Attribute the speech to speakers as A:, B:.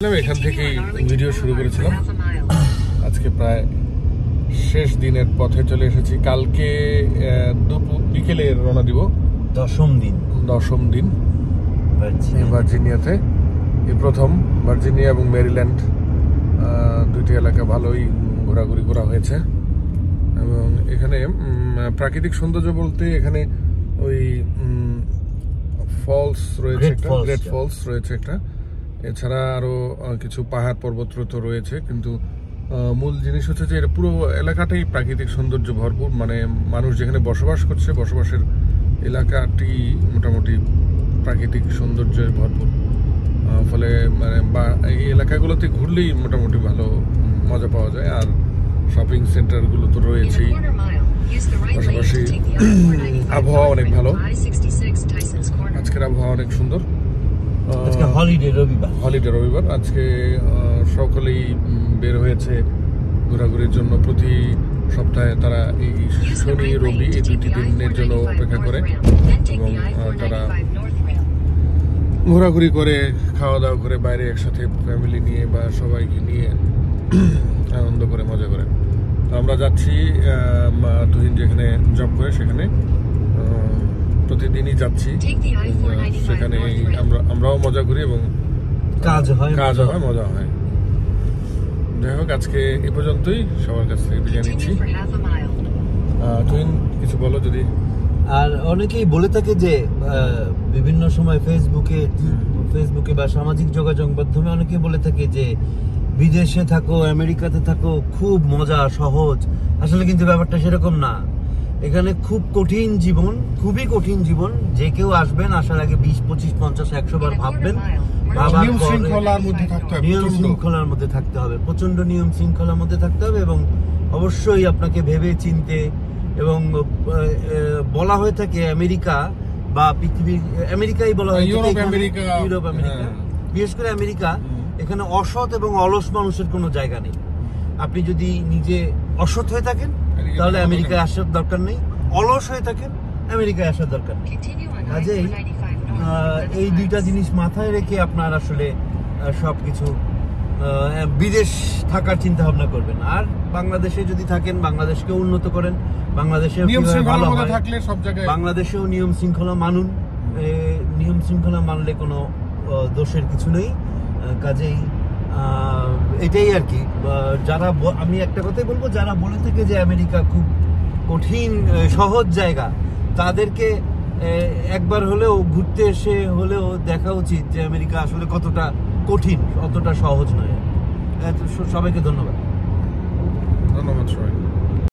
A: এখান থেকেই ভিডিও শুরু করেছিলাম। আজকে প্রায় শেষ দিনের পথে চলে এসেছি। কালকে বিকেলে রওনা দিব। দশম দিন ভার্জিনিয়াতে। এই প্রথম ভার্জিনিয়া এবং মেরিল্যান্ড দুইটি এলাকা ভালোই ঘোরাঘুরি করা হয়েছে। এবং এখানে প্রাকৃতিক সৌন্দর্য বলতে এখানে ওই ফলস রয়েছে, একটা গ্রেট ফলস রয়েছে একটা, এছাড়া আরো কিছু পাহাড় পর্বত তো রয়েছে। কিন্তু মূল জিনিস হচ্ছে যে এটা পুরো এলাকাটাই প্রাকৃতিক সৌন্দর্য ভরপুর। মানে মানুষ যেখানে বসবাস করছে, বসবাসের এলাকাটি মোটামুটি প্রাকৃতিক সৌন্দর্যে ভরপুর। ফলে মানে এই এলাকাগুলোতে ঘুরলেই মোটামুটি ভালো মজা পাওয়া যায়। আর শপিং সেন্টারগুলো তো রয়েছেই, পাশাপাশি আবহাওয়া অনেক ভালো। আজকের আবহাওয়া অনেক সুন্দর। হলিডে রবিবার আজকে সকলেই বের হয়েছে ঘোরাঘুরির জন্য। প্রতি সপ্তাহে তারা এই শনি রবি এই দুটি দিনের জন্য অপেক্ষা করে এবং তারা ঘোরাঘুরি করে, খাওয়া দাওয়া করে, বাইরে একসাথে ফ্যামিলি নিয়ে বা সবাইকে নিয়ে আনন্দ করে মজা করে। তো আমরা যাচ্ছি তুহিন যেখানে জব করে সেখানে প্রতিদিনই যাচ্ছি। সেখানে আমরাও মজা করি এবং কাজ হয়, মজা হয়। যাই হোক, আজকে এ পর্যন্তই। সবার কাছ থেকে বিদায় নিচ্ছি। তুহিন কিছু বলো যদি।
B: আর অনেকেই বলে থাকে যে বিভিন্ন সময় ফেসবুকে বা সামাজিক যোগাযোগ মাধ্যমে অনেকেই বলে থাকে যে বিদেশে থাকো, আমেরিকাতে থাকো, খুব মজা, সহজ। আসলে কিন্তু ব্যাপারটা সেরকম না। এখানে খুব কঠিন জীবন, খুবই কঠিন জীবন। যে কেউ আসবেন, আসার আগে 20, 25, 50, 100 বার ভাববেন।
A: নিয়ম শৃঙ্খলার মধ্যে
B: থাকতে হবে, প্রচন্ড নিয়ম শৃঙ্খলার মধ্যে থাকতে হবে। এবং অবশ্যই আপনাকে ভেবে চিনতে, এবং বলা হয়ে থাকে আমেরিকা বা পৃথিবীর আমেরিকাই বলা হয়, ইউরোপ আমেরিকা, বিশেষ করে আমেরিকা, এখানে অসৎ এবং অলস মানুষের কোনো জায়গা নেই। আপনি যদি নিজে অসৎ হয়ে থাকেন তাহলে আমেরিকায় আসার দরকার নেই, অলস হয়ে থাকেন আমেরিকায় আসার দরকার নেই। কাজেই এই দুইটা জিনিস মাথায় রেখে আপনার আসলে সবকিছু বিদেশ থাকার চিন্তা ভাবনা করবেন। আর বাংলাদেশে যদি থাকেন, বাংলাদেশকে উন্নত করেন, বাংলাদেশে ভালো হয়। বাংলাদেশেও নিয়ম শৃঙ্খলা মানুন। নিয়ম শৃঙ্খলা মানলে কোনো দোষের কিছু নেই। কাজেই এটাই আর কি। যারা, আমি একটা কথাই বলবো, যারা বলে থাকে যে আমেরিকা খুব কঠিন সহজ জায়গা, তাদেরকে একবার হলেও ঘুরতে এসে হলেও দেখা উচিত যে আমেরিকা আসলে কতটা কঠিন, অতটা সহজ নয়। সবাইকে ধন্যবাদ।